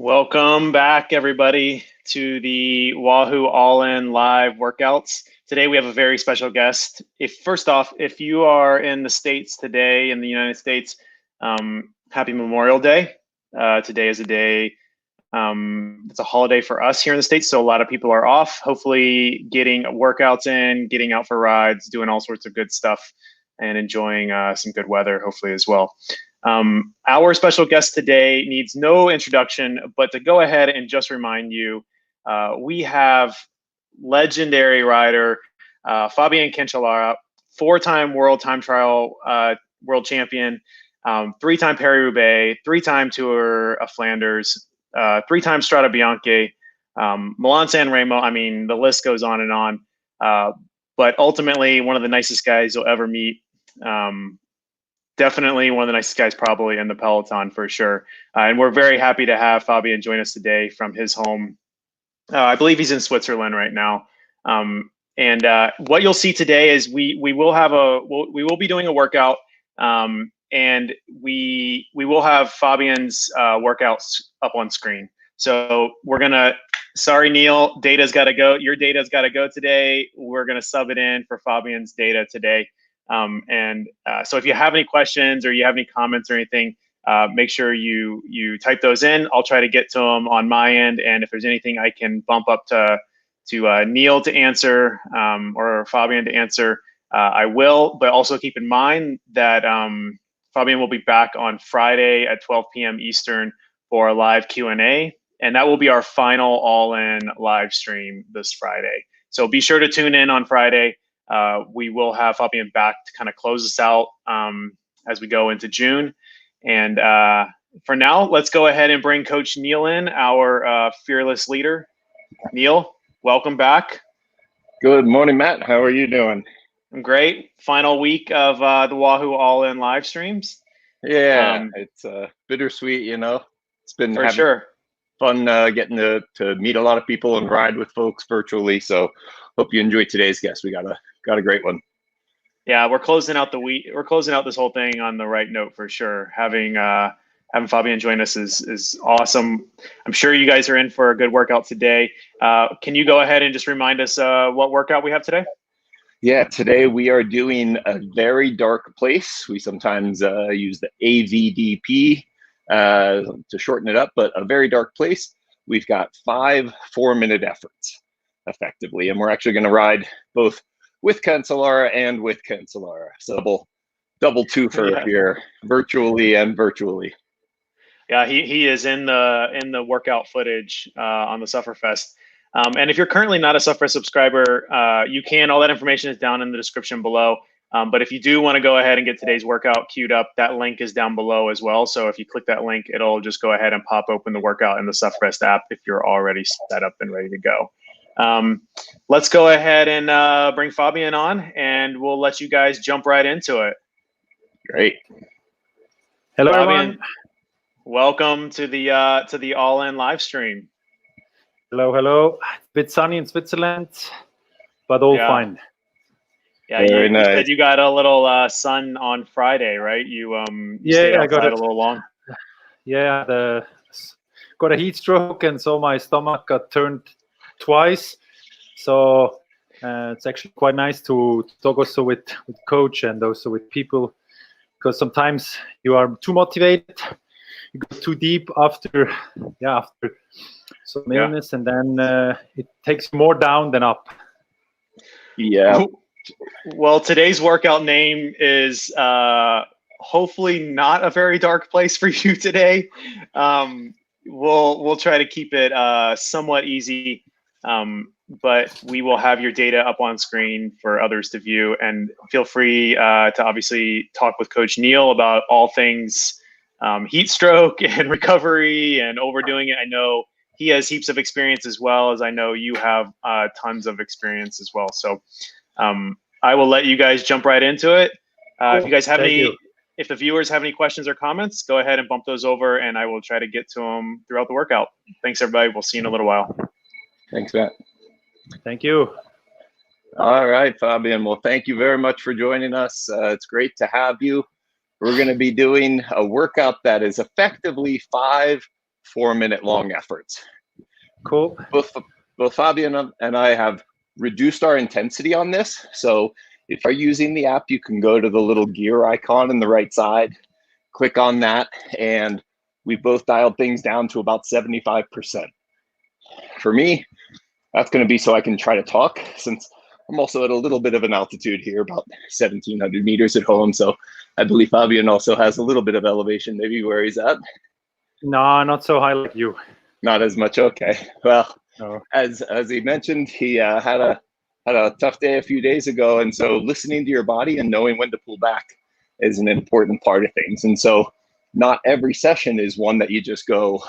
Welcome back, everybody, to the Wahoo All-In live workouts. Today we have a very special guest. First off, if you are in the States today, in the United States, happy Memorial Day. Today is a day, it's a holiday for us here in the States, so a lot of people are off, hopefully getting workouts in, getting out for rides, doing all sorts of good stuff, and enjoying some good weather, hopefully, as well. Our special guest today needs no introduction, but to go ahead and just remind you, we have legendary rider Fabian Cancellara, four-time world time trial world champion, three-time Paris-Roubaix, three-time Tour of Flanders, three-time Strade Bianche, Milan-San Remo. I mean, the list goes on and on. But ultimately, one of the nicest guys you'll ever meet. Definitely one of the nicest guys probably in the peloton for sure. And we're very happy to have Fabian join us today from his home. I believe he's in Switzerland right now. And what you'll see today is we will be doing a workout, and we will have Fabian's workouts up on screen. So we're gonna, sorry Neil, data's got to go. Your data's got to go today. We're gonna sub it in for Fabian's data today. So if you have any questions or you have any comments or anything, make sure you type those in. I'll try to get to them on my end, and if there's anything I can bump up to Neil to answer or Fabian to answer, I will. But also keep in mind that Fabian will be back on Friday at 12 p.m. Eastern for a live Q&A, and that will be our final all-in live stream this Friday. So be sure to tune in on Friday. We will have Fabian back to kind of close us out as we go into June. And for now, let's go ahead and bring Coach Neil in, our fearless leader. Neil, welcome back. Good morning, Matt. How are you doing? I'm great. Final week of the Wahoo All-In live streams. Yeah, it's bittersweet, you know. It's been for sure fun getting to meet a lot of people and ride with folks virtually. So hope you enjoyed today's guest. We got a great one. Yeah, we're closing out the week. We're closing out this whole thing on the right note for sure. Having Fabian join us is awesome. I'm sure you guys are in for a good workout today. Can you go ahead and just remind us what workout we have today? Yeah, today we are doing a very dark place. We sometimes use the AVDP to shorten it up, but a very dark place. We've got 5 4-minute efforts effectively, and we're actually going to ride both with Cancellara and with Cancellara. So double twofer here, virtually and virtually. Yeah, he is in the workout footage on the Sufferfest. And if you're currently not a Sufferfest subscriber, you can. All that information is down in the description below. But if you do want to go ahead and get today's workout queued up, that link is down below as well. So if you click that link, it'll just go ahead and pop open the workout in the Sufferfest app if you're already set up and ready to go. Let's go ahead and bring Fabian on, and we'll let you guys jump right into it. Great. Hello, Fabian. Welcome to the All-In live stream. Hello, hello. It's a bit sunny in Switzerland, but all fine. Yeah, you said you got a little sun on Friday, right? You stayed outside a little long. Yeah, got a heat stroke, and so my stomach got turned twice. So it's actually quite nice to talk also with coach and also with people, because sometimes you are too motivated, you go too deep after some illness, and then it takes more down than up. Yeah. Well, today's workout name is hopefully not a very dark place for you today. We'll try to keep it somewhat easy, but we will have your data up on screen for others to view, and feel free to obviously talk with Coach Neil about all things heat stroke and recovery and overdoing it. I know he has heaps of experience, as well as I know you have tons of experience as well. So I will let you guys jump right into it. If you guys have if the viewers have any questions or comments, go ahead and bump those over, and I will try to get to them throughout the workout. Thanks, everybody. We'll see you in a little while. Thanks, Matt. Thank you. All right, Fabian. Well, thank you very much for joining us. It's great to have you. We're going to be doing a workout that is effectively 5 4-minute long efforts. Cool. Both Fabian and I have reduced our intensity on this. So if you're using the app, you can go to the little gear icon on the right side, click on that, and we both dialed things down to about 75%. For me, that's going to be so I can try to talk, since I'm also at a little bit of an altitude here, about 1,700 meters at home. So I believe Fabian also has a little bit of elevation, maybe where he's at. No, not so high like you. Not as much. Okay. Well, No. as he mentioned, he had a tough day a few days ago, and so listening to your body and knowing when to pull back is an important part of things. And so not every session is one that you just go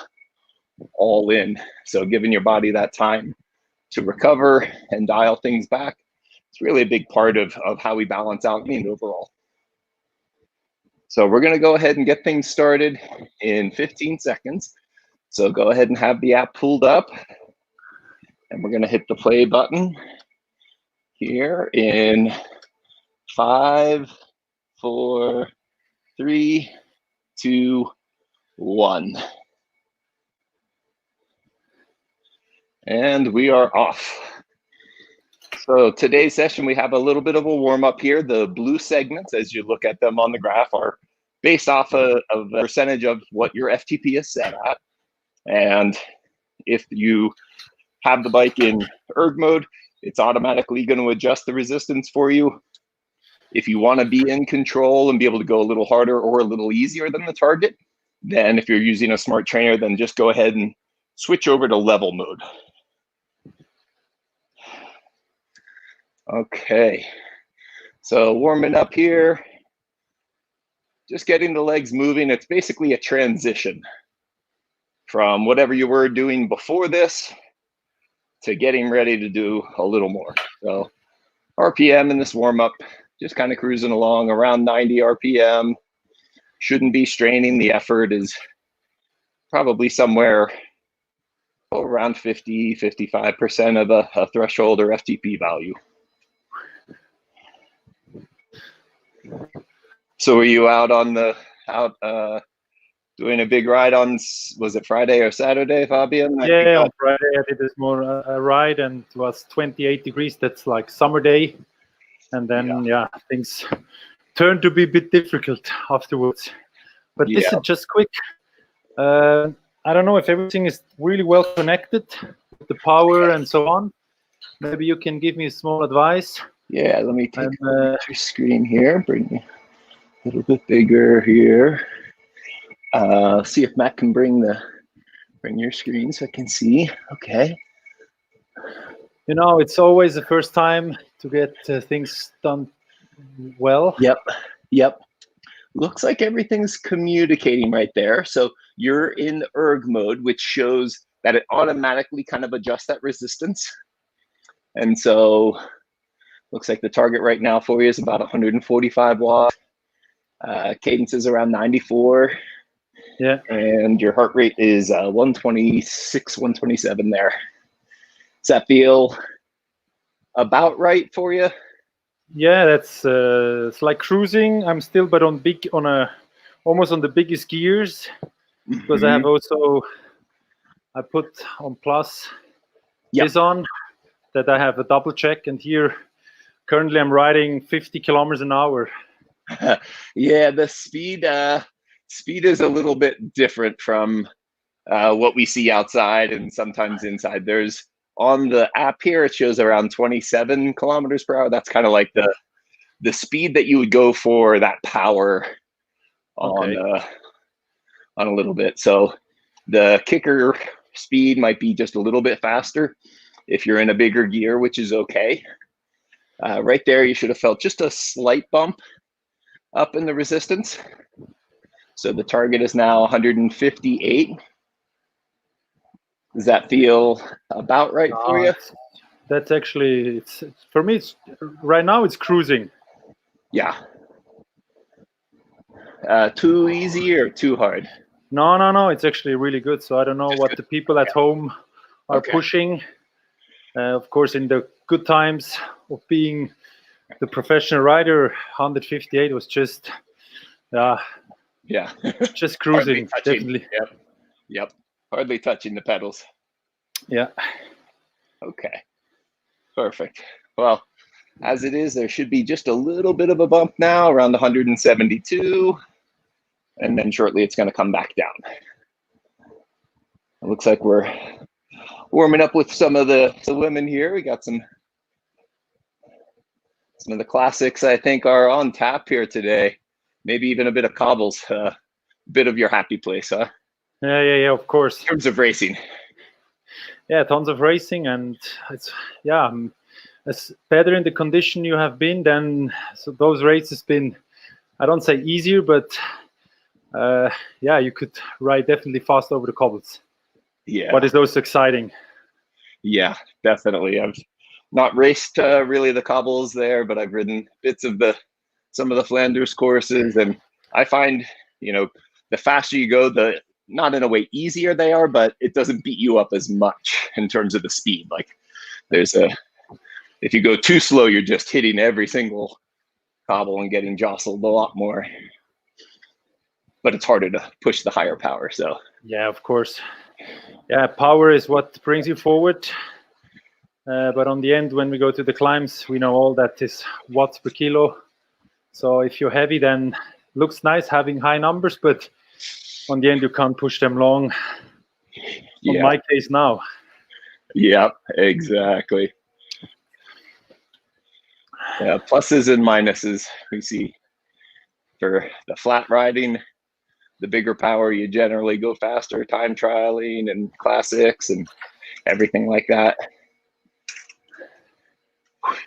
all in. So giving your body that time to recover and dial things back, it's really a big part of how we balance out overall. So we're going to go ahead and get things started in 15 seconds. So go ahead and have the app pulled up, and we're going to hit the play button here in 5, 4, 3, 2, 1. And we are off. So today's session, we have a little bit of a warm up here. The blue segments, as you look at them on the graph, are based off of a percentage of what your FTP is set at. And if you have the bike in erg mode, it's automatically going to adjust the resistance for you. If you want to be in control and be able to go a little harder or a little easier than the target, then if you're using a smart trainer, then just go ahead and switch over to level mode. Okay, so warming up here, just getting the legs moving. It's basically a transition from whatever you were doing before this to getting ready to do a little more. So RPM in this warm up, just kind of cruising along around 90 RPM. Shouldn't be straining. The effort is probably somewhere around 50–55% of a threshold or FTP value. So were you out on the doing a big ride on, was it Friday or Saturday, Fabian? Yeah, on Friday I did this more a ride, and it was 28 degrees. That's like summer day. And then, things turned to be a bit difficult afterwards. But this is just quick. I don't know if everything is really well connected with the power and so on. Maybe you can give me a small advice. Yeah, let me take your screen here. Bring me a little bit bigger here. See if Matt can bring your screen so I can see. Okay. You know, it's always the first time to get things done well. Yep. Looks like everything's communicating right there. So you're in erg mode, which shows that it automatically kind of adjusts that resistance. And so looks like the target right now for you is about 145 watts. Cadence is around 94. Yeah. And your heart rate is 126, 127 there. Does that feel about right for you? Yeah, that's it's like cruising. I'm still, but almost on the biggest gears, because I have also, I put on plus this on, that I have a double check, and here currently I'm riding 50 kilometers an hour. Yeah, the speed is a little bit different from what we see outside and sometimes inside. There's on the app here, it shows around 27 kilometers per hour. That's kind of like the speed that you would go for that power on a little bit. So the kicker speed might be just a little bit faster if you're in a bigger gear, which is okay. Right there, you should have felt just a slight bump up in the resistance. So the target is now 158. Does that feel about right for you? That's actually, it's for me, it's right now it's cruising. Yeah. Too easy or too hard? No, it's actually really good. So I don't know what the people at home are pushing. Of course, in the good times of being the professional rider, 158 was just, just cruising, definitely. Yep. Hardly touching the pedals. Yeah. Okay, perfect. Well, as it is, there should be just a little bit of a bump now around 172, and then shortly it's going to come back down. It looks like we're warming up with some of the women here. We got some of the classics, I think, are on tap here today. Maybe even a bit of cobbles, bit of your happy place, huh? Yeah, of course. In terms of racing. Yeah, tons of racing, and it's as better in the condition you have been, then so those races been, I don't say easier, but yeah, you could ride definitely fast over the cobbles. Yeah. What is those exciting? Yeah, definitely. I've not raced really the cobbles there, but I've ridden bits of some of the Flanders courses, and I find, you know, the faster you go, the not in a way easier they are, but it doesn't beat you up as much in terms of the speed. Like if you go too slow, you're just hitting every single cobble and getting jostled a lot more. But it's harder to push the higher power. So yeah, of course. Yeah, power is what brings you forward. But on the end, when we go to the climbs, we know all that is watts per kilo. So if you're heavy, then looks nice having high numbers, but on the end, you can't push them long. Yeah. In my case now. Yeah, exactly. Yeah, pluses and minuses we see for the flat riding. The bigger power, you generally go faster, time trialing and classics and everything like that.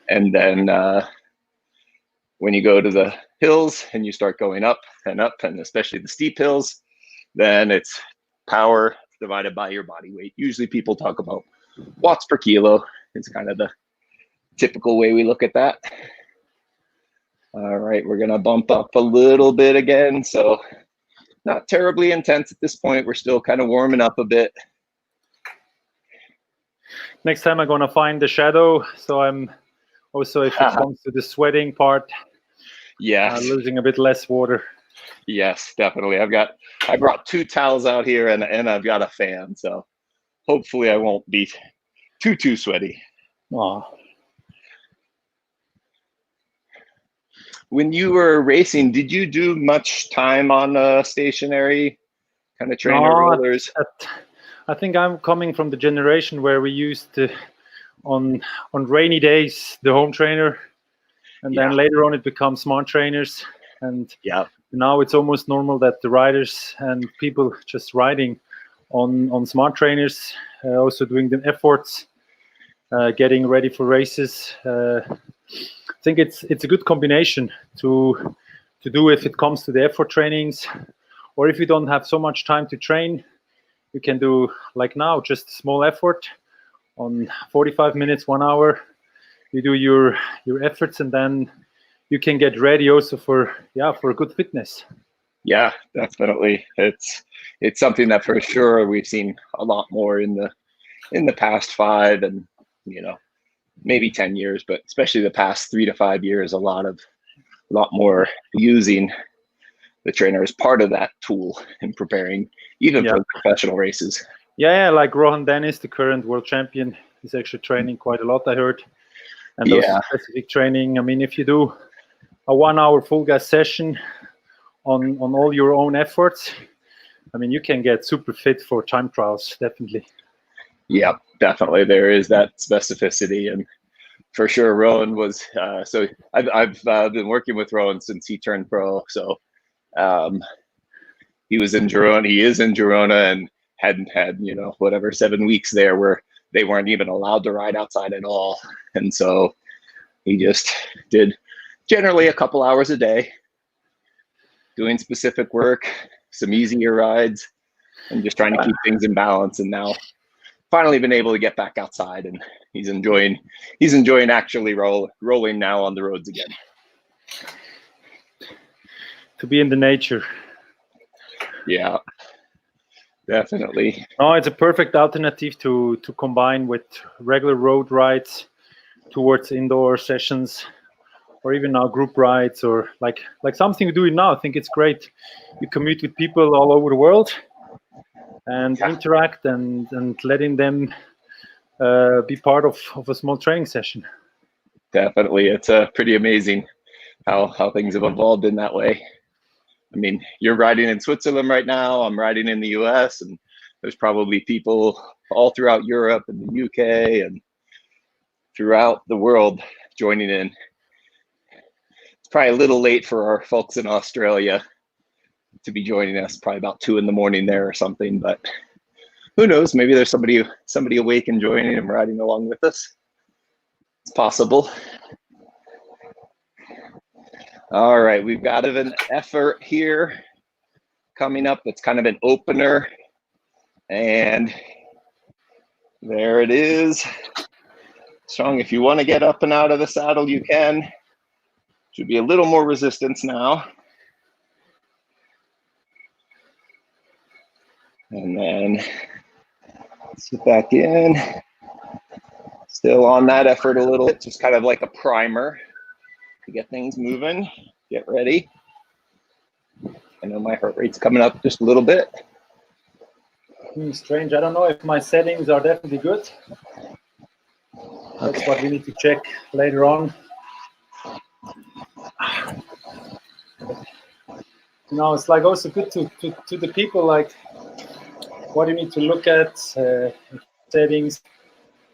And then when you go to the hills and you start going up, and especially the steep hills, then it's power divided by your body weight. Usually people talk about watts per kilo. It's kind of the typical way we look at that. All right, we're gonna bump up a little bit again. So not terribly intense at this point. We're still kind of warming up a bit. Next time I'm gonna find the shadow. So I'm also, if it comes to the sweating part, yes, losing a bit less water. Yes, definitely. I brought 2 towels out here and I've got a fan. So hopefully I won't be too sweaty. Aww. When you were racing, did you do much time on stationary kind of trainer rollers? I think I'm coming from the generation where we used to, on rainy days, the home trainer, and then later on it becomes smart trainers, and now it's almost normal that the riders and people just riding on smart trainers, also doing the efforts, getting ready for races. I think it's a good combination to do if it comes to the effort trainings, or if you don't have so much time to train, you can do like now, just a small effort on 45 minutes, 1 hour. You do your efforts, and then you can get ready also for a good fitness. Yeah, definitely. It's something that for sure we've seen a lot more in the past 5 and maybe 10 years, but especially the past 3 to 5 years, a lot more using the trainer as part of that tool in preparing even for professional races. Yeah, like Rohan Dennis, the current world champion, is actually training quite a lot, I heard. And those specific training, I mean, if you do a 1 hour full gas session on all your own efforts, I mean, you can get super fit for time trials, definitely. Yeah, definitely. There is that specificity, and for sure, Rowan was. So I've been working with Rowan since he turned pro. So he was in Girona. He is in Girona, and hadn't had 7 weeks there where they weren't even allowed to ride outside at all, and so he just did generally a couple hours a day, doing specific work, some easier rides, and just trying to keep things in balance. And now finally been able to get back outside, and he's enjoying actually rolling now on the roads again. To be in the nature. Yeah, definitely. No, it's a perfect alternative to combine with regular road rides towards indoor sessions, or even now group rides, or like something you do now. I think it's great. You commute with people all over the world, and interact and letting them be part of a small training session. Definitely. It's pretty amazing how things have evolved in that way. I mean, you're riding in Switzerland right now, I'm riding in the US, and there's probably people all throughout Europe and the UK and throughout the world joining in. It's probably a little late for our folks in Australia to be joining us, probably about 2 in the morning there or something, but who knows, maybe there's somebody awake and joining and riding along with us. It's possible. All right, we've got an effort here coming up that's kind of an opener, and there it is. Strong. If you want to get up and out of the saddle, you can. Should be a little more resistance now. And then sit back in. Still on that effort a little bit, just kind of like a primer to get things moving. Get ready. I know my heart rate's coming up just a little bit. Strange. I don't know if my settings are definitely good. That's what we need to check later on. You know, it's like also good to the people, like what you need to look at, settings.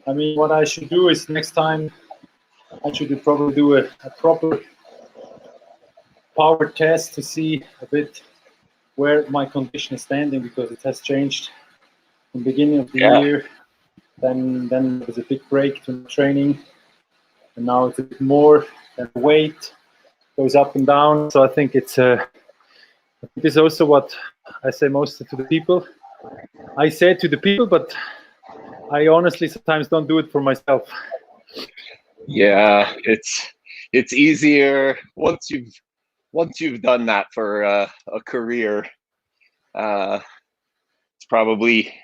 I mean, what I should do is next time I should probably do a proper power test to see a bit where my condition is standing, because it has changed from the beginning of the year. Then there was a big break to training, and now it's a bit more, and the weight goes up and down. So I think it's this is also what I say most to the people. I say to the people, but I honestly sometimes don't do it for myself. Yeah, it's easier once you've done that for a career. It's probably,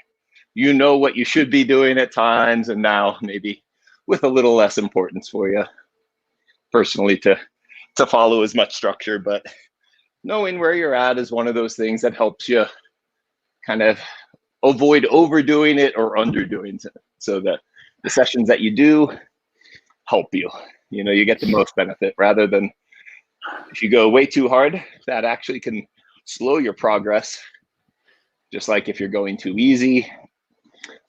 you know what you should be doing at times, and now maybe with a little less importance for you personally to follow as much structure, but knowing where you're at is one of those things that helps you kind of avoid overdoing it or underdoing it, so that the sessions that you do help you. You know, you get the most benefit, rather than if you go way too hard, that actually can slow your progress. Just like if you're going too easy,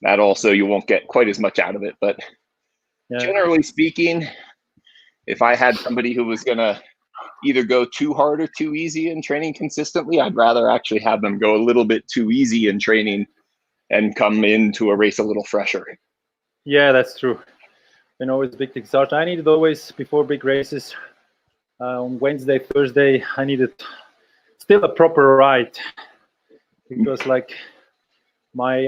that also you won't get quite as much out of it. But generally speaking, if I had somebody who was gonna either go too hard or too easy in training consistently, I'd rather actually have them go a little bit too easy in training and come into a race a little fresher. Yeah, that's true. You know, it's big thing. So I needed always, before big races, on Wednesday, Thursday, I needed still a proper ride, because like my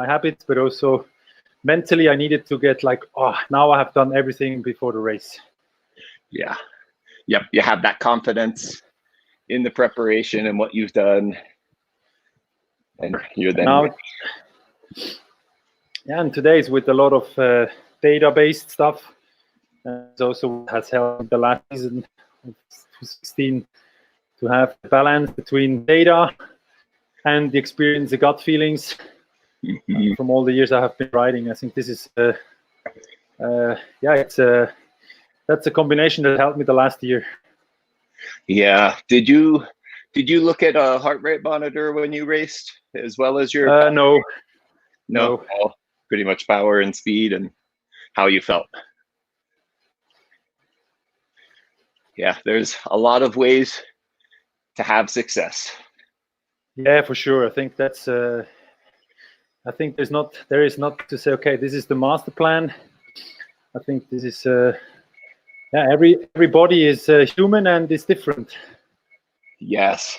habits, but also mentally I needed to get like, oh, now I have done everything before the race. Yeah. Yep. You have that confidence in the preparation and what you've done, and you're then now. Yeah, and today's with a lot of data-based stuff. It also has helped the last season of 2016 to have the balance between data and the experience, the gut feelings from all the years I have been riding. I think this is, that's a combination that helped me the last year. Yeah. Did you look at a heart rate monitor when you raced, as well as your? No. Oh, pretty much power and speed and how you felt. Yeah, there's a lot of ways to have success. Yeah, for sure. I think that's. I think there is not to say, okay, this is the master plan. I think this is. Everybody is human and is different. Yes,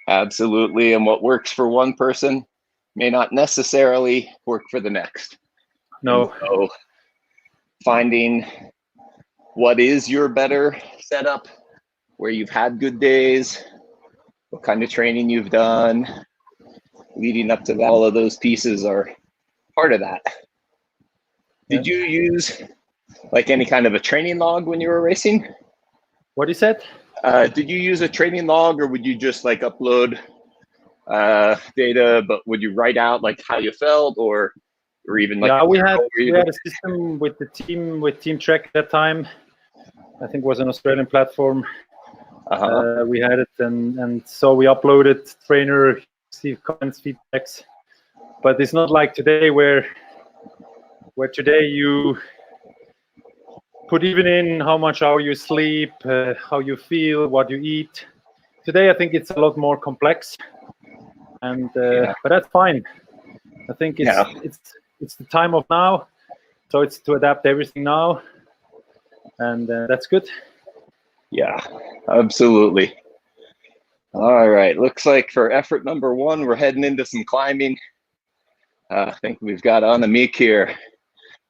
absolutely. And what works for one person may not necessarily work for the next. No. And so finding what is your better setup, where you've had good days, what kind of training you've done, leading up to that, all of those pieces are part of that. Did you use like any kind of a training log when you were racing? What you said? Did you use a training log, or would you just like upload data, but would you write out like how you felt, or even like we had a system with the team, with Team Track at that time. I think it was an Australian platform. We had it, and so we uploaded trainer, receive comments, feedbacks. But it's not like today where today you put even in how much hour you sleep, how you feel, what you eat. Today I think it's a lot more complex, and but that's fine. I think it's the time of now, so it's to adapt everything now, and that's good. Yeah, absolutely. All right, looks like for effort number 1, we're heading into some climbing. I think we've got Annemiek here,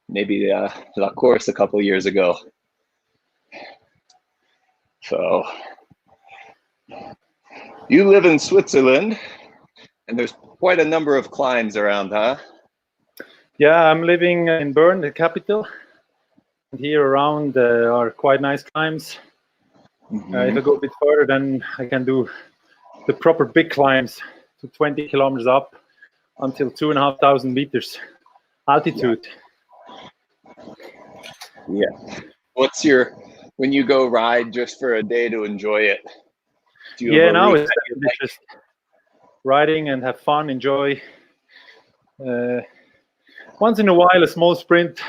maybe that course a couple years ago. So you live in Switzerland, and there's quite a number of climbs around, huh? Yeah, I'm living in Bern, the capital. And here around are quite nice climbs. If I go a bit further, then I can do the proper big climbs to 20 kilometers up until 2,500 meters altitude. Yeah. What's when you go ride just for a day to enjoy it? Now it's just riding and have fun, enjoy. Once in a while, a small sprint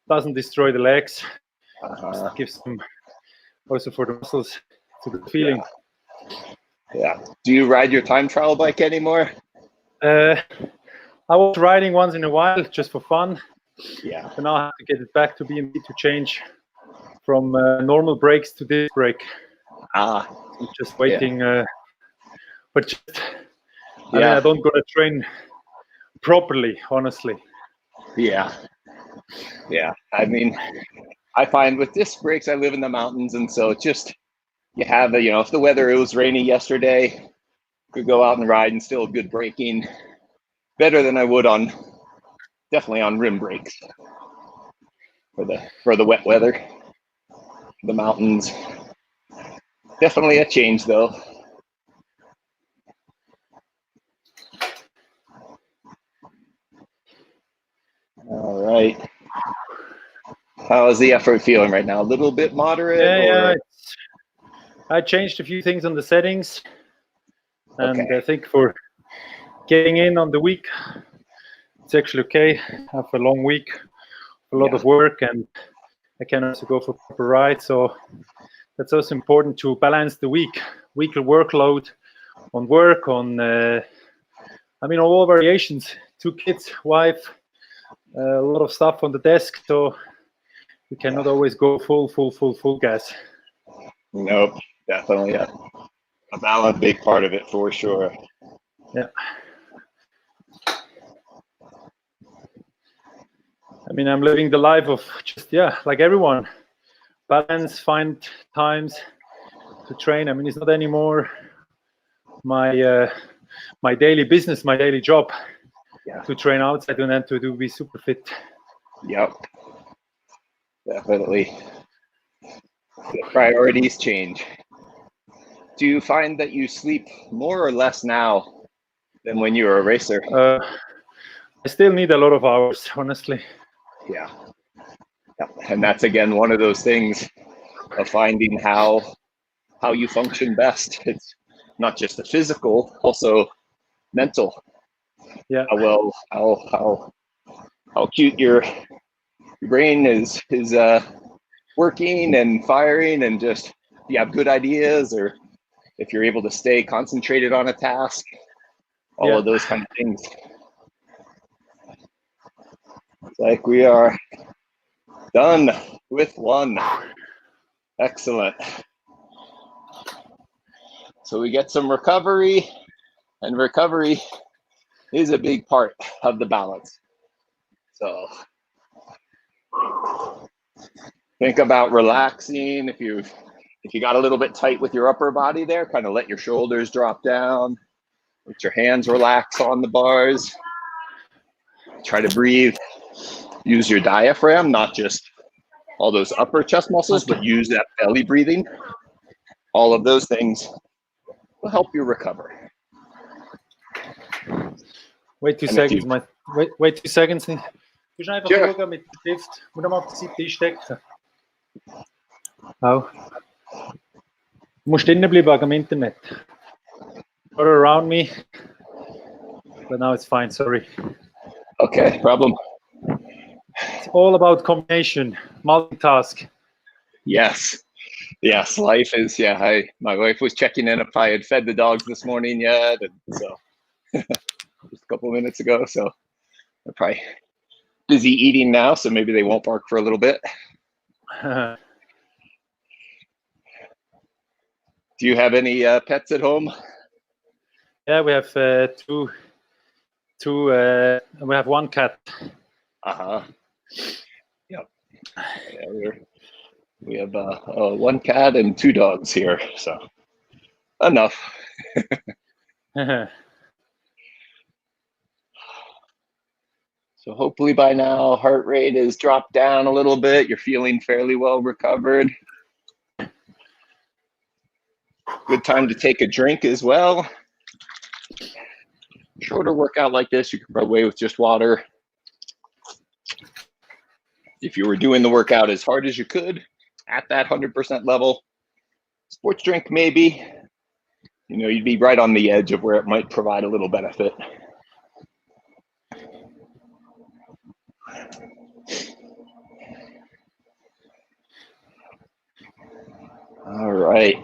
doesn't destroy the legs. Just gives them also for the muscles. It's a good feeling. Yeah. Do you ride your time trial bike anymore? I was riding once in a while just for fun. Yeah. So now I have to get it back to BMB to change from normal brakes to disc brake. I'm just waiting. But just, I don't go to train properly, honestly. Yeah. I mean, I find with disc brakes, I live in the mountains, and so it's just, you have if the weather, it was rainy yesterday, could go out and ride and still good braking, better than I would definitely on rim brakes for the wet weather, the mountains. Definitely a change though. All right. How is the effort feeling right now? A little bit moderate? Yeah. I changed a few things on the settings, and I think for getting in on the week, it's actually okay. I have a long week, a lot of work, and I can also go for proper ride. So that's also important to balance the weekly workload on work, on all variations. 2 kids, wife, a lot of stuff on the desk, so you cannot always go full gas. Nope, definitely a balance, big part of it for sure. Yeah. I'm living the life of just, like everyone. Balance, find times to train. It's not anymore my daily business, my daily job to train outside and then to be super fit. Yep. Definitely. The priorities change. Do you find that you sleep more or less now than when you were a racer? I still need a lot of hours, honestly. Yeah. And that's again one of those things of finding how you function best. It's not just the physical, also mental. Yeah. How cute your brain is working and firing, and just you have good ideas, or if you're able to stay concentrated on a task, all of those kind of things. It's like we are done with one. Excellent. So we get some recovery, and recovery is a big part of the balance. So think about relaxing. If you got a little bit tight with your upper body there, kind of let your shoulders drop down, let your hands relax on the bars. Try to breathe. Use your diaphragm, not just all those upper chest muscles, but use that belly breathing. All of those things will help you recover. Wait 2 seconds. Wait 2 seconds. Du musst einfach Sure. schauen mit dem Stift. Muss mal auf die Seite einstecken. Auch. Du musst drinnen bleiben wegen dem Internet. Or around me. But now it's fine, sorry. Okay, problem. It's all about combination, multitask. Yes. Yes, life is, yeah. My wife was checking in if I had fed the dogs this morning yet. And so just a couple of minutes ago. So they're probably busy eating now. So maybe they won't bark for a little bit. Do you have any pets at home? Yeah, we have two. We have one cat. Uh-huh. Yep. Yeah, we have one cat and 2 dogs here. So enough. So hopefully by now, heart rate is dropped down a little bit. You're feeling fairly well recovered. Good time to take a drink as well. Shorter workout like this, you can run away with just water. If you were doing the workout as hard as you could at that 100% level, sports drink maybe, you'd be right on the edge of where it might provide a little benefit. All right.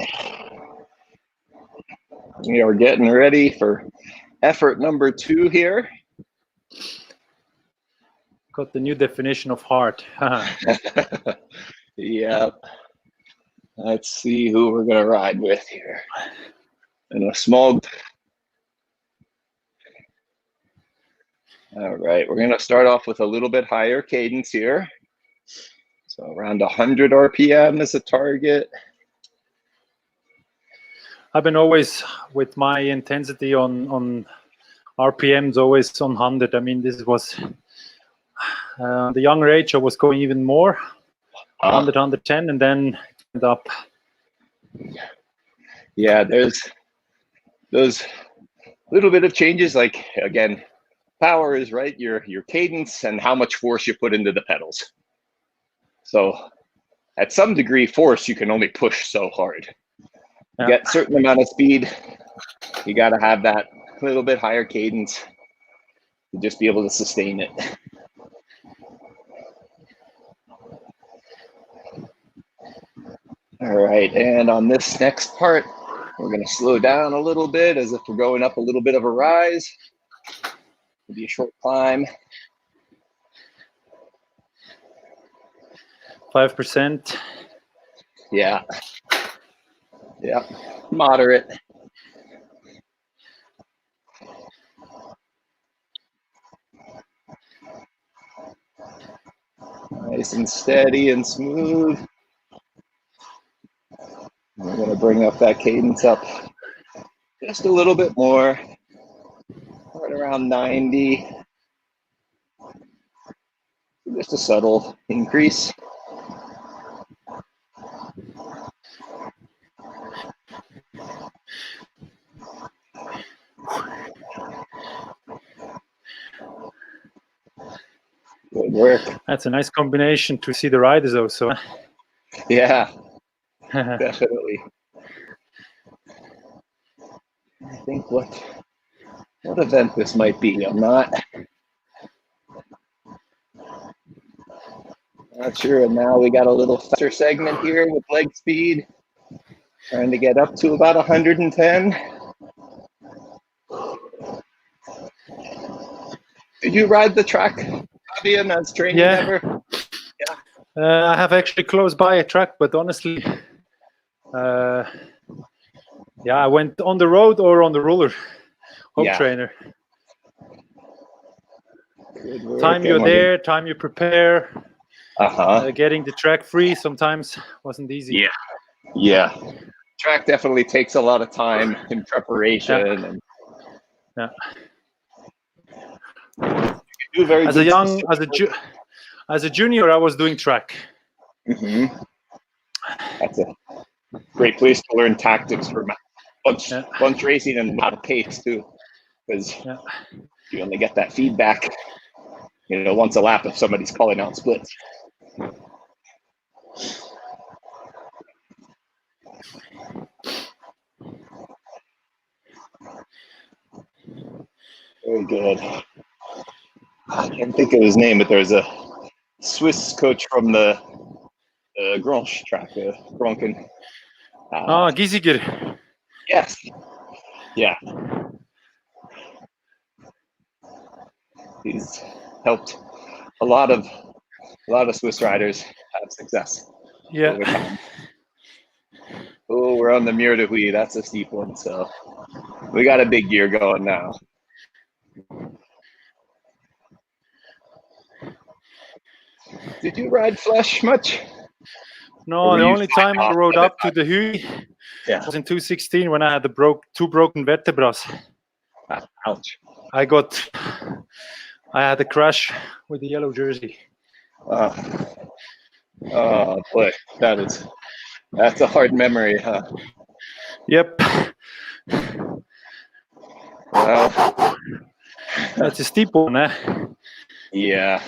We are getting ready for effort number 2 here. Got the new definition of heart. Yep. Let's see who we're going to ride with here. And a small. All right, we're going to start off with a little bit higher cadence here. So around 100 RPM is a target. I've been always with my intensity on RPMs, always on 100. I mean, this was the younger age. I was going even more, 100, 110, and then it went up. Yeah, there's those little bit of changes. Like again, power is right. Your cadence and how much force you put into the pedals. So at some degree, force you can only push so hard. You get a certain amount of speed, you got to have that little bit higher cadence to just be able to sustain it. All right, and on this next part, we're going to slow down a little bit as if we're going up a little bit of a rise. It'll be a short climb. 5%. Yeah. Yeah, moderate. Nice and steady and smooth. We're going to bring up that cadence up just a little bit more, right around 90. Just a subtle increase. Good work. That's a nice combination to see the riders also. Yeah, definitely. I think what event this might be. I'm not sure. And now we got a little faster segment here with leg speed, trying to get up to about 110. Did you ride the track, Fabian, as training ever? Yeah. I have actually close by a track, but honestly, I went on the road or on the roller. Home trainer. Time you're there, time you prepare. Getting the track free sometimes wasn't easy. Yeah. Track definitely takes a lot of time in preparation. As a junior, I was doing track. Mm-hmm. That's a great place to learn tactics for bunch racing and a lot of pace too, because You only get that feedback, once a lap if somebody's calling out splits. Very good. I can't think of his name, but there's a Swiss coach from the Grange track, Gronken. Giesiger. Yes. Yeah. He's helped a lot of Swiss riders have success. Yeah. Over time. Oh, we're on the Mur de Huy. That's a steep one, so we got a big gear going now. Did you ride Flesh much? No, the only time I rode up to the Huy was in 2016 when I had two broken vertebrae. Ouch. I had a crash with the yellow jersey. Oh boy, that's a hard memory, huh? Yep. Well, that's a steep one, eh? Yeah.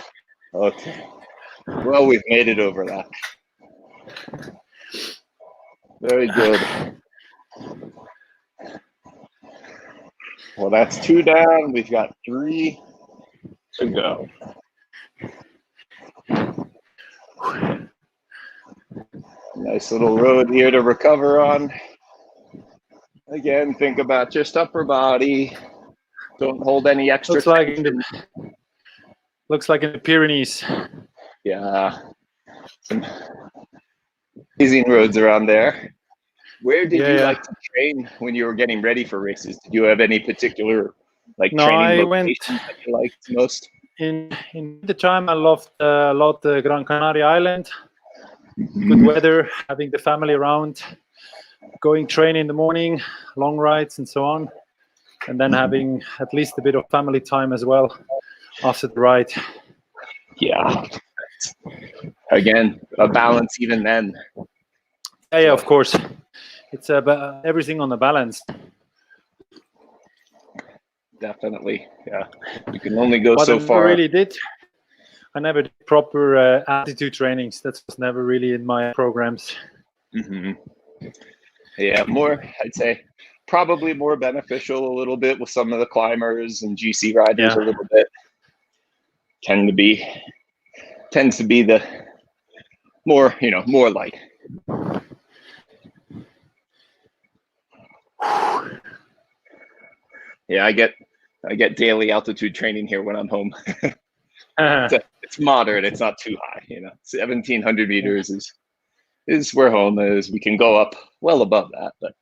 Okay. Well, we've made it over that. Very good. Well, that's 2 down. We've got 3 to go. Nice little road here to recover on. Again, think about just upper body. Don't hold any extra. Looks like in the Pyrenees. Yeah. Some amazing roads around there. Where did you like to train when you were getting ready for races? Did you have any particular training locations that you liked most? In the time, I loved a lot Gran Canaria Island. Good weather, having the family around, going train in the morning, long rides and so on, and then having at least a bit of family time as well after the ride. Yeah. Again, a balance even then. Yeah, of course. It's about everything on the balance. Definitely, yeah. You can only go so far. I never did proper altitude trainings. That was never really in my programs. Mm-hmm. Yeah, I'd say probably more beneficial a little bit with some of the climbers and GC riders a little bit. Tends to be the more light. Yeah, I get daily altitude training here when I'm home. It's moderate. It's not too high. 1,700 meters is where home is. We can go up well above that, but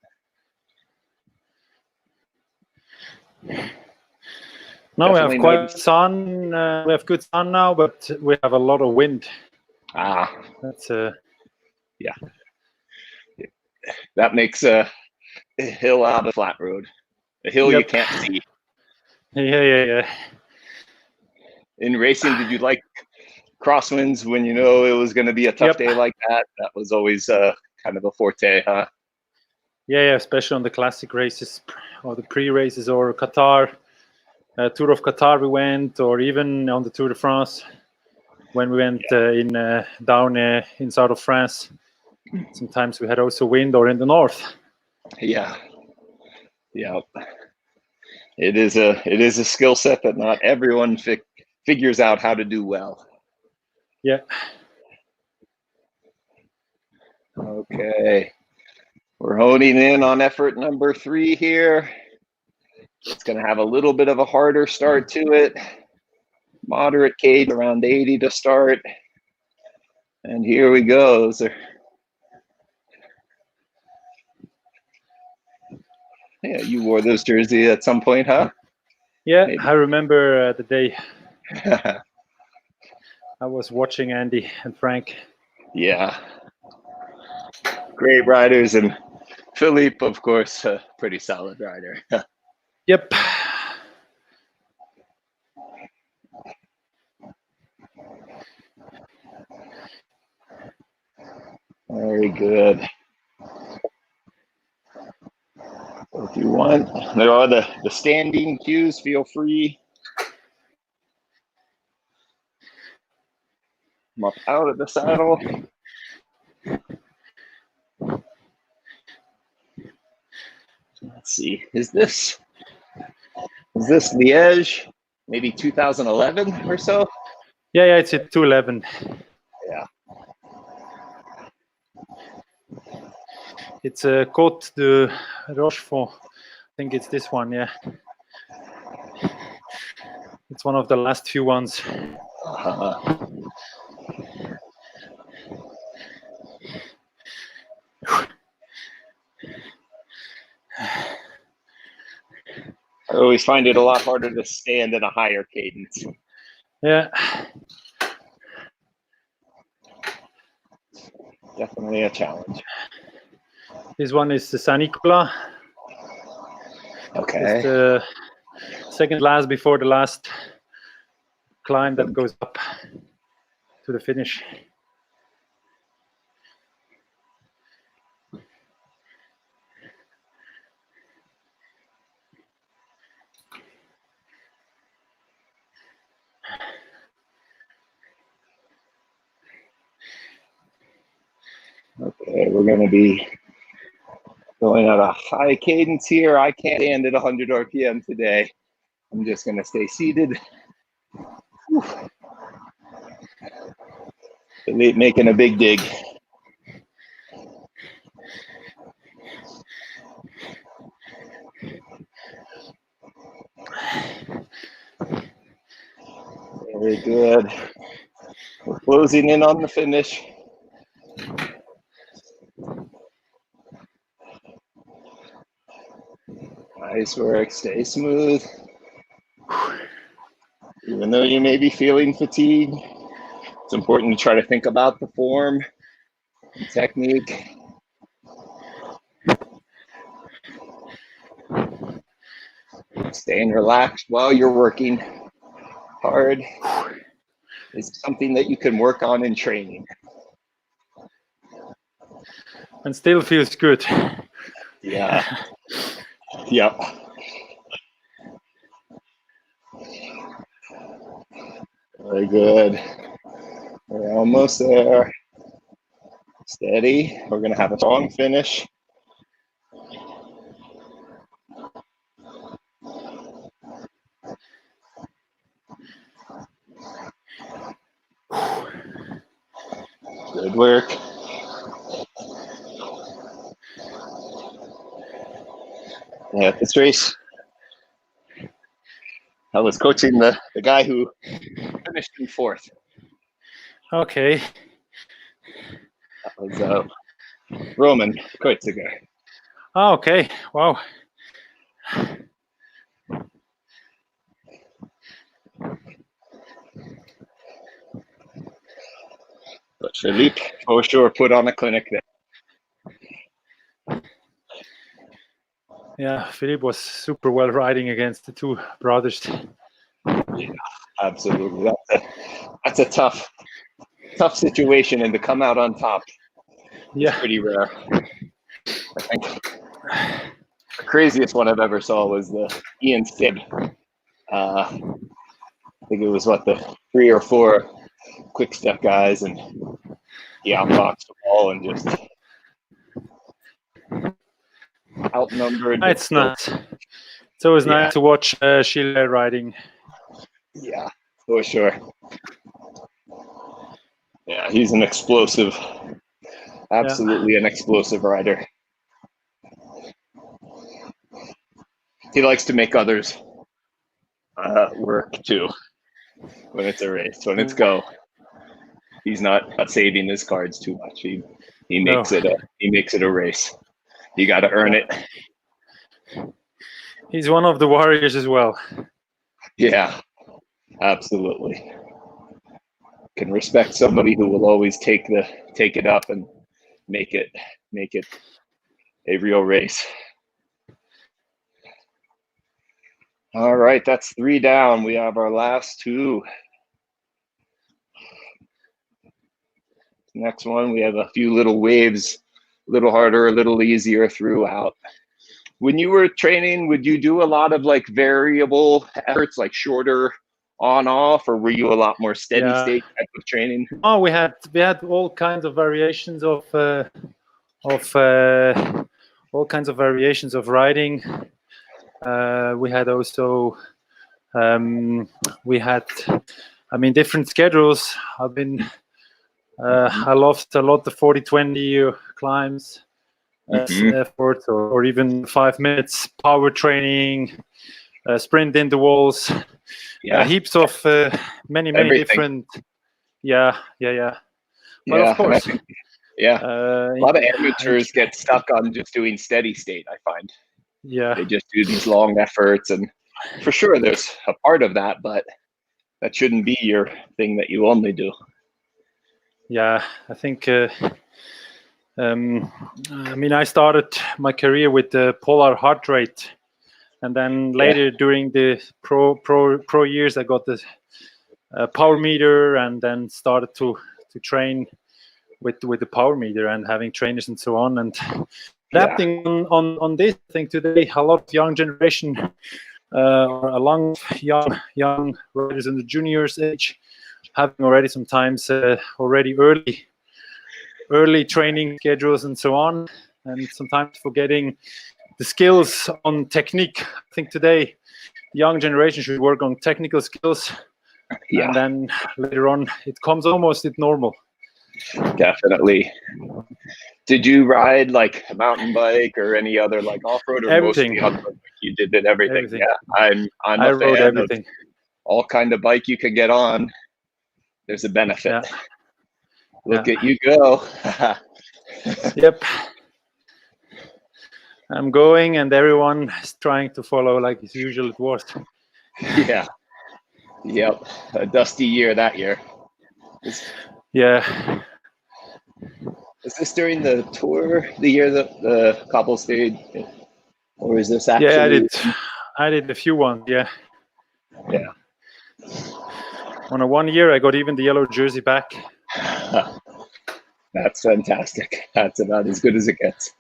no, we have quite sun. We have good sun now, but we have a lot of wind. That's yeah. That makes a hill out of a flat road. A hill you can't see. Yeah. In racing, did you like crosswinds when it was going to be a tough day like that? That was always kind of a forte, huh? Yeah, especially on the classic races or the pre-races or Qatar, Tour of Qatar we went, or even on the Tour de France when we went down in south of France. Sometimes we had also wind or in the north. Yeah. It is a skill set that not everyone figures out how to do well. Yeah. Okay. We're honing in on effort number 3 here. It's going to have a little bit of a harder start to it. Moderate cage around 80 to start. And here we go. Yeah, you wore those jerseys at some point, huh? Yeah, maybe. I remember the day. I was watching Andy and Frank. Yeah. Great riders, and Philippe, of course, a pretty solid rider. Yep. Very good. If you want, there are the standing cues. Feel free I'm up out of the saddle. Let's see, is this Liège? Maybe 2011 or so? Yeah, it's at 211. Yeah. It's a Côte de Rochefort. I think it's this one, yeah. It's one of the last few ones. I always find it a lot harder to stand in a higher cadence. Yeah. Definitely a challenge. This one is the Saint-Nicolas. Okay. It's the second last before the last climb that goes up to the finish. Okay, we're going to be going at a high cadence here. I can't stand at 100 RPM today. I'm just going to stay seated. Whew. Making a big dig. Very good. We're closing in on the finish. Nice work. Stay smooth. Even though you may be feeling fatigue, it's important to try to think about the form and technique. Staying relaxed while you're working hard is something that you can work on in training. And still feels good. Yeah. Yep. Very good. We're almost there. Steady. We're going to have a strong finish. Good work. Yeah, this race, I was coaching the guy who finished in fourth. Okay. That was Roman Kreuziger. Oh, okay. Wow. But Philippe for sure put on a clinic there. Yeah, Philippe was super well riding against the two brothers. Yeah, absolutely. That's a tough situation, and to come out on top is pretty rare. I think the craziest one I've ever saw was the Ian Stibb. I think it was the 3 or 4 quick step guys, and he outboxed the ball and just outnumbered. It's not. It's always nice to watch Schiller riding. Yeah, for sure. Yeah, he's an explosive, absolutely an explosive rider. He likes to make others work too when it's a race. When it's go, he's not saving his cards too much. He makes it a race. You got to earn it. He's one of the warriors as well. Yeah, absolutely. Can respect somebody who will always take it up and make it a real race. All right, that's 3 down. We have our last 2. Next one, we have a few little waves, a little harder, a little easier throughout. When you were training, would you do a lot of variable efforts, like shorter on off, or were you a lot more steady Yeah. state type of training? Oh, we had all kinds of variations of all kinds of variations of riding. We had also different schedules. I loved a lot the 40-20 climbs, efforts, or even 5 minutes power training, sprint intervals. Heaps of many Everything. different. Yeah. But of course, a lot of amateurs get stuck on just doing steady state, I find. Yeah. They just do these long efforts, and for sure there's a part of that, but that shouldn't be your thing that you only do. Yeah, I think I started my career with the polar heart rate, and then later during the pro years I got the power meter, and then started to train with the power meter and having trainers and so on, and adapting on this. I think today a lot of young generation or a lot of young riders in the juniors age having already sometimes already early training schedules and so on, and sometimes forgetting the skills on technique. I think today the young generation should work on technical skills, and then later on it comes almost normal. Definitely. Did you ride like a mountain bike or any other like off-road, or everything? Mostly on-road? You did everything. Yeah, I'm I rode everything. All kind of bike you can get on. There's a benefit. Yeah. Look at you go. Yep. I'm going, and everyone is trying to follow like as usual it was. Yeah. Yep. A dusty year that year. Yeah. Is this during the tour, the year that the cobble stayed, or is this actually? Yeah, I did a few ones. Yeah. Yeah. On a 1 year, I got even the yellow jersey back. That's fantastic. That's about as good as it gets.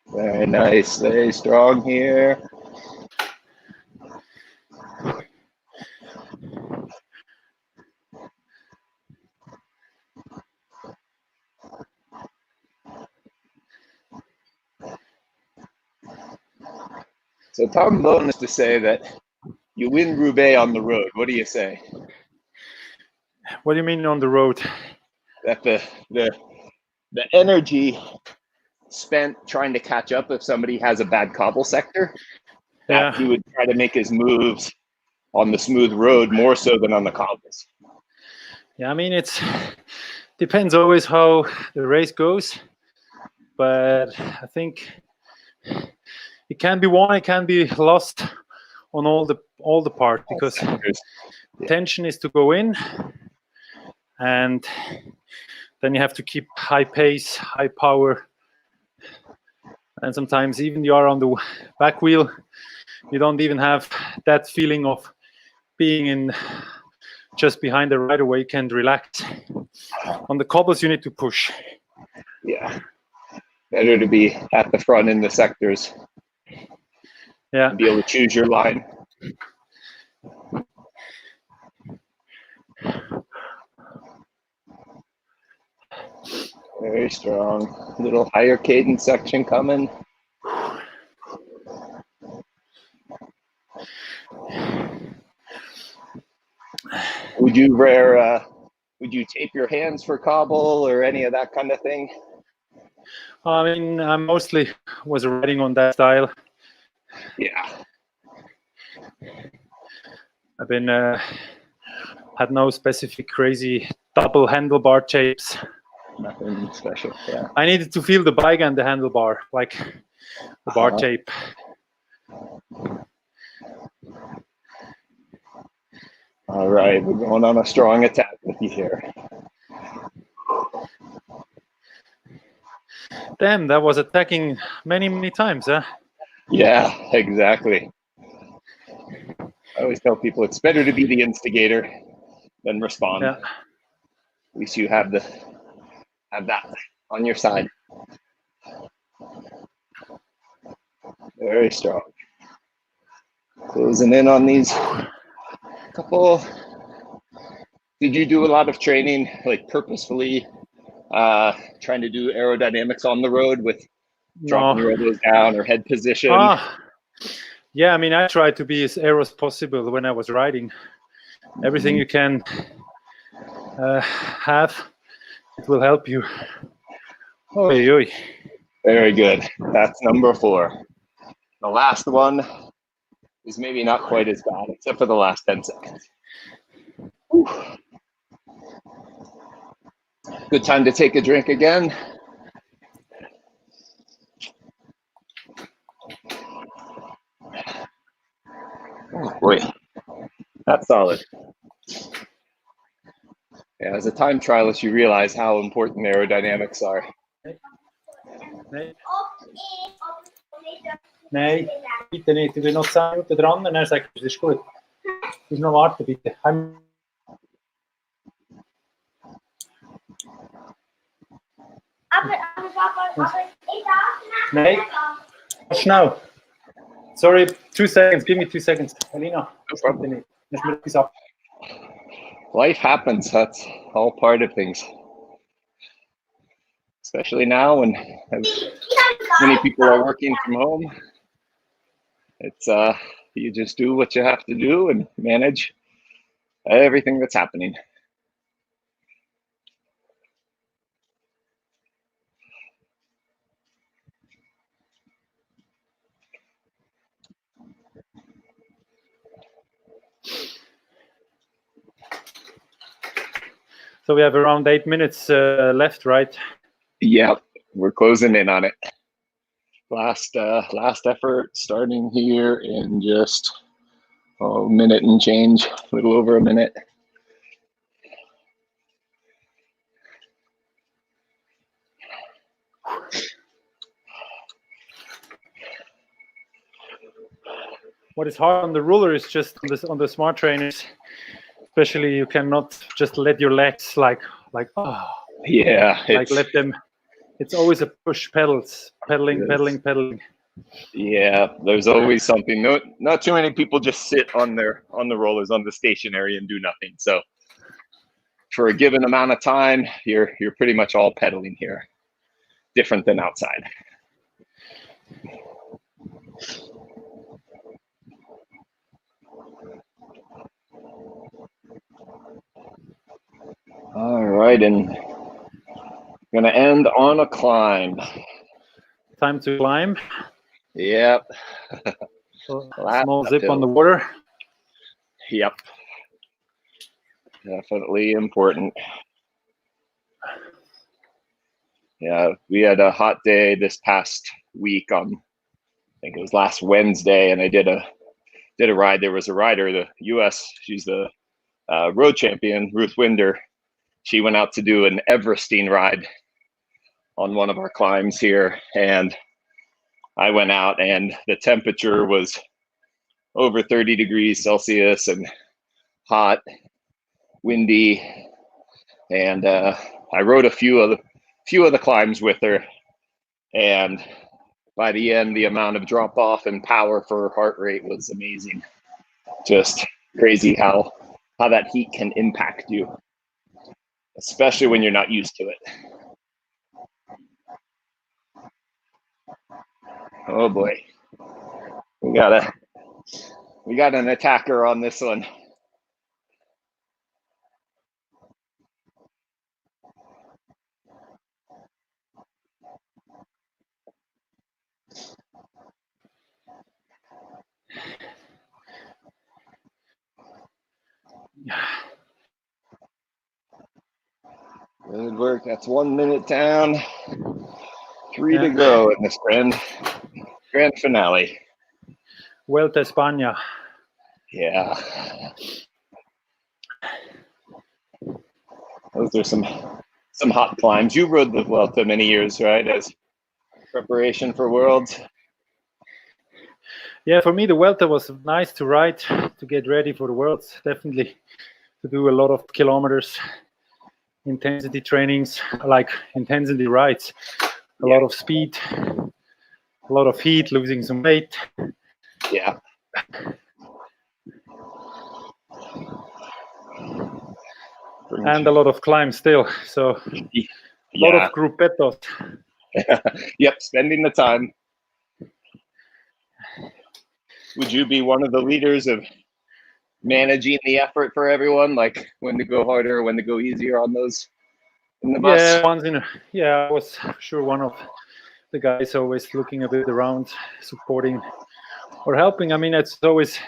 Very nice. Very strong here. So Tom Bone is to say that you win Roubaix on the road. What do you say? What do you mean on the road? That the energy spent trying to catch up if somebody has a bad cobble sector, that he would try to make his moves on the smooth road more so than on the cobbles. Yeah, I mean, it depends always how the race goes, but I think it can be won, it can be lost on all the part, because tension is to go in, and then you have to keep high pace, high power, and sometimes even you are on the back wheel, you don't even have that feeling of being in just behind the rider where you can relax. On the cobbles you need to push. Yeah, better to be at the front in the sectors. Yeah, and be able to choose your line. Very strong. Little higher cadence section coming. Would you tape your hands for cobble or any of that kind of thing? I mean, I mostly was riding on that style. Yeah. I've been had no specific crazy double handlebar tapes. Nothing special. Yeah. I needed to feel the bike and the handlebar, like the bar tape. All right, we're going on a strong attack with you here. Damn, that was attacking many times, huh? Yeah, exactly. I always tell people it's better to be the instigator than respond. Yeah. At least you have that on your side. Very strong. Closing in on these couple. Did you do a lot of training, like purposefully trying to do aerodynamics on the road with dropping your elbows down or head position? Yeah, I mean, I try to be as aero as possible when I was riding. Everything you can have, it will help you. Oy, oy. Very good. That's number 4. The last one is maybe not quite as bad, except for the last 10 seconds. Whew. Good time to take a drink again. Oh boy, that's solid. Yeah, as a time trialist, you realize how important aerodynamics are. Nein, bitte nicht. Du bist noch 10 Minuten dran und dann sagst du, das ist gut. Du musst noch warten, bitte. Nein, schnell. Sorry, 2 seconds. Give me 2 seconds. Alina, bitte nicht. Life happens. That's all part of things. Especially now when many people are working from home. It's you just do what you have to do and manage everything that's happening. So we have around 8 minutes left, right? Yep, we're closing in on it. Last effort, starting here in just a minute and change, a little over a minute. What is hard on the ruler is just on the smart trainers, especially you cannot just let your legs like yeah, like let them. It's always a push, pedaling. Yeah, there's always something. No, not too many people just sit on the rollers on the stationary and do nothing. So for a given amount of time, you're pretty much all pedaling here. Different than outside. All right, and we're gonna end on a climb. Time to climb. Yep. Small zip on the water. Yep. Definitely important. Yeah, we had a hot day this past week on, I think it was last Wednesday, and I did a ride. There was a rider, the U.S. She's the road champion, Ruth Winder. She went out to do an Everesting ride on one of our climbs here, and I went out, and the temperature was over 30 degrees Celsius and hot, windy, and I rode a few of the climbs with her, and by the end, the amount of drop off and power for her heart rate was amazing. Just crazy how that heat can impact you, especially when you're not used to it. Oh boy, we got an attacker on this one. Good work. That's 1 minute down. 3 to go in this grand finale. Vuelta a España. Yeah. Those are some hot climbs. You rode the Vuelta many years, right, as preparation for Worlds? Yeah, for me, the Vuelta was nice to ride, to get ready for the Worlds. Definitely to do a lot of kilometers, intensity trainings, like intensity rides. a lot of speed, a lot of heat, losing some weight. Yeah. And a lot of climb still. So a lot of gruppettos. Yep, spending the time. Would you be one of the leaders of managing the effort for everyone, like when to go harder, when to go easier on those in the bus? I was sure one of the guys always looking a bit around, supporting or helping. I mean, it's always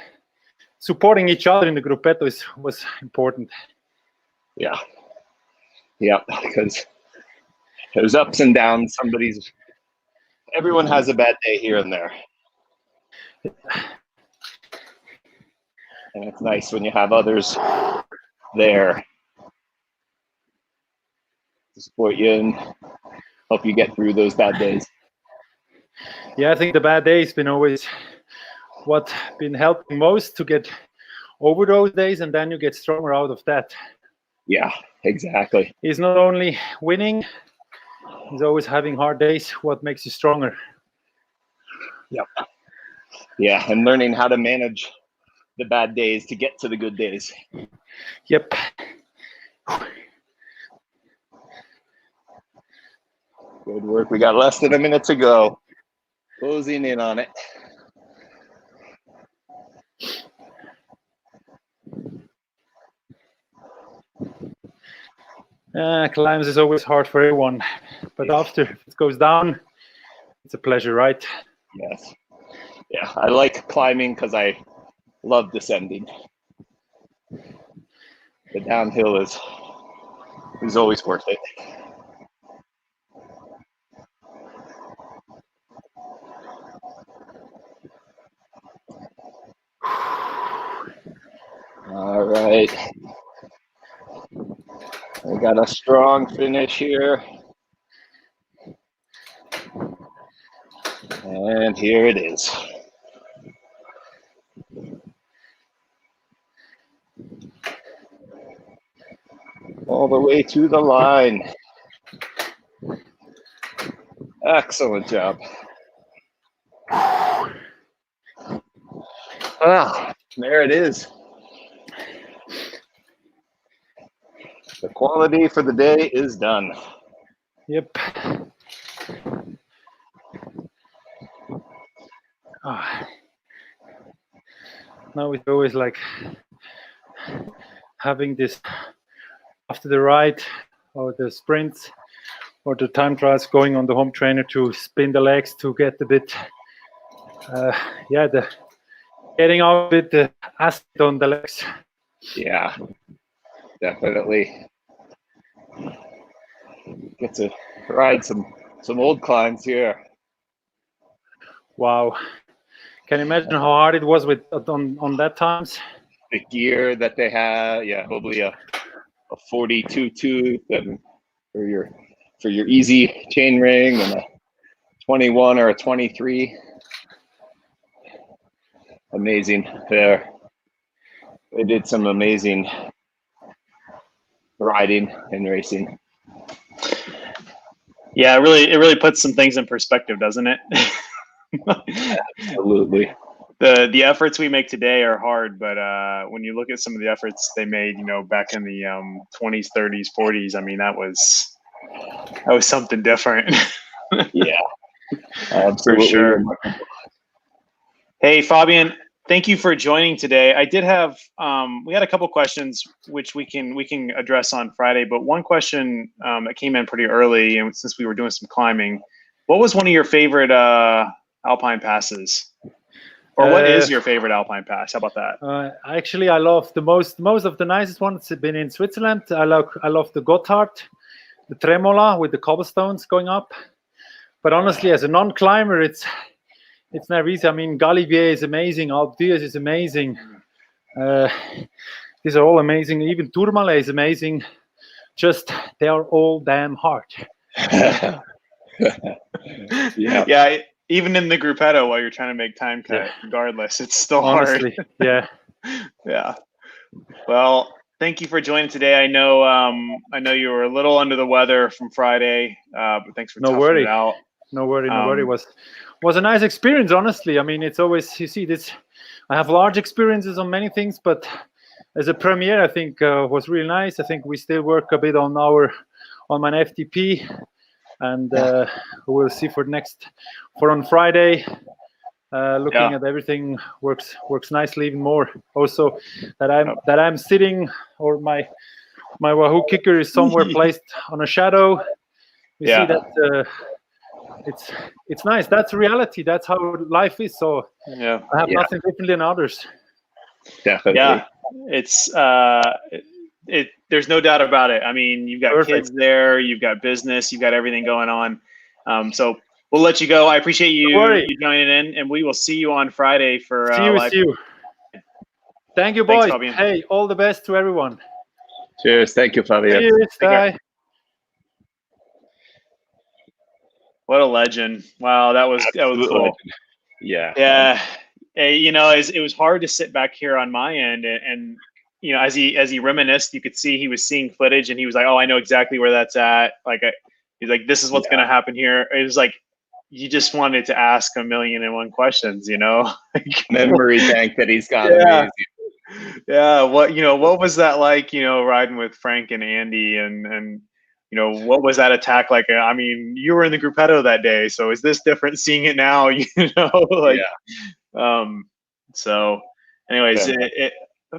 supporting each other in the gruppetto was important. Yeah, because there's ups and downs. Everyone has a bad day here and there. And it's nice when you have others there to support you and help you get through those bad days. Yeah, I think the bad days been always what been helping most to get over those days, and then you get stronger out of that. Yeah, exactly. It's not only winning, it's always having hard days what makes you stronger. Yep. Yeah, and learning how to manage the bad days to get to the good days. Yep. Good work. We got less than a minute to go. Closing in on it. Climbs is always hard for everyone, but after it goes down, it's a pleasure, right? Yes. Yeah, I like climbing because I love descending. The downhill is always worth it. All right. We got a strong finish here. And here it is. All the way to the line. Excellent job. Well, there it is. The quality for the day is done. Yep. Now it's always like having this after the ride or the sprints or the time trials, going on the home trainer to spin the legs to get a bit, getting out a bit the acid on the legs. Yeah, definitely. Get to ride some old climbs here. Wow. Can you imagine how hard it was with on that times? The gear that they have, yeah, probably a 42 tooth and for your easy chain ring, and a 21 or a 23. Amazing there. They did some amazing riding and racing. Yeah, it really puts some things in perspective, doesn't it? Absolutely. The efforts we make today are hard, but when you look at some of the efforts they made, back in the 20s, 30s, 40s, I mean, that was something different. Yeah, absolutely. For sure. Hey, Fabian, thank you for joining today. I did have we had a couple questions which we can address on Friday, but one question that came in pretty early, and since we were doing some climbing, what was one of your favorite alpine passes? Or what is your favorite alpine pass? How about that? Actually, I love the most of the nicest ones have been in Switzerland. I love the Gotthard, the Tremola with the cobblestones going up. But honestly, as a non-climber, it's never easy. I mean, Galibier is amazing. Alpe d'Huez is amazing. These are all amazing. Even Tourmalet is amazing. Just they are all damn hard. Yeah. Even in the gruppetto, while you're trying to make time cut, regardless, it's still honestly hard. Yeah. Yeah. Well, thank you for joining today. I know you were a little under the weather from Friday, but thanks for toughing it out. No worry. Was a nice experience, honestly. I mean, it's always, you see this, I have large experiences on many things, but as a premiere, I think was really nice. I think we still work a bit on my FTP, and we'll see for on Friday. Looking at everything works nicely even more. Also, that I'm sitting, or my Wahoo kicker is somewhere placed on a shadow. You see that it's nice. That's reality. That's how life is. So I have nothing different than others. Definitely. Yeah, it's there's no doubt about it. I mean, you've got kids there, you've got business, you've got everything going on. So we'll let you go. I appreciate you joining in, and we will see you on Friday for live. See you. Thank you, boys. Hey, all the best to everyone. Cheers. Thank you, Fabian. Cheers. Bye. What a legend! Wow, that was cool. Legend. Yeah. Yeah. Hey, you know, it was hard to sit back here on my end, and you know, as he reminisced, you could see he was seeing footage, and he was like, "Oh, I know exactly where that's at." Like, he's like, "This is what's going to happen here." It was like you just wanted to ask 1,000,001 questions, you know. Memory bank that he's got. Yeah. What was that like? You know, riding with Frank and Andy, and you know, what was that attack like? I mean, you were in the Gruppetto that day, so is this different seeing it now? You know, like. Yeah. So anyways,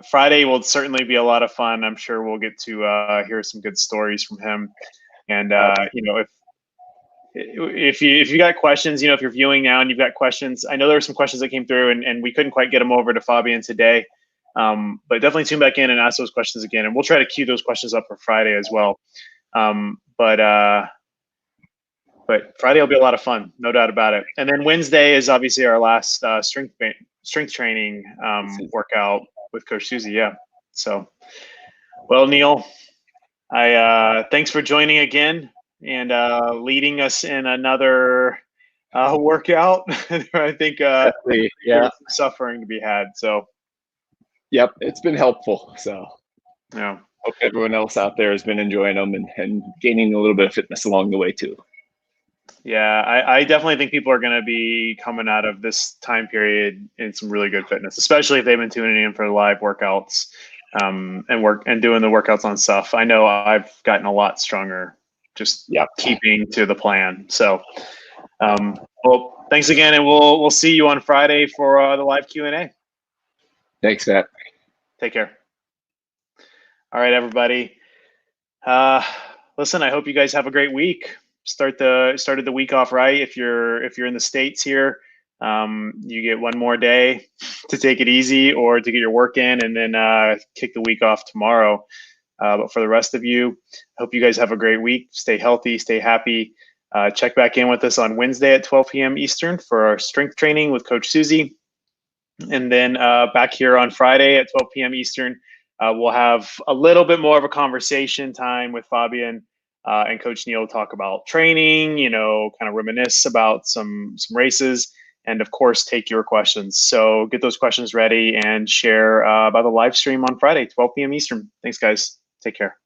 Friday will certainly be a lot of fun. I'm sure we'll get to hear some good stories from him. And you know, if you got questions, you know, if you're viewing now and you've got questions, I know there were some questions that came through and we couldn't quite get them over to Fabian today. But definitely tune back in and ask those questions again, and we'll try to queue those questions up for Friday as well. But Friday will be a lot of fun, no doubt about it. And then Wednesday is obviously our last strength training workout with Coach Susie. Yeah. So, well, Neil, thanks for joining again and leading us in another workout. I think there's suffering to be had. So, yep, it's been helpful. So, yeah. Hope everyone else out there has been enjoying them and gaining a little bit of fitness along the way too. Yeah, I definitely think people are going to be coming out of this time period in some really good fitness, especially if they've been tuning in for live workouts and doing the workouts on stuff. I know I've gotten a lot stronger just keeping to the plan. So, well, thanks again, and we'll see you on Friday for the live Q&A. Thanks, Matt. Take care. All right, everybody. Listen, I hope you guys have a great week. Started the week off right. If you're in the States here, you get one more day to take it easy or to get your work in, and then kick the week off tomorrow. But for the rest of you, hope you guys have a great week. Stay healthy, stay happy. Check back in with us on Wednesday at 12 p.m. Eastern for our strength training with Coach Susie. And then back here on Friday at 12 p.m. Eastern, we'll have a little bit more of a conversation time with Fabian and Coach Neil, talk about training, you know, kind of reminisce about some races, and of course, take your questions. So get those questions ready and share about the live stream on Friday, 12 p.m. Eastern. Thanks, guys. Take care.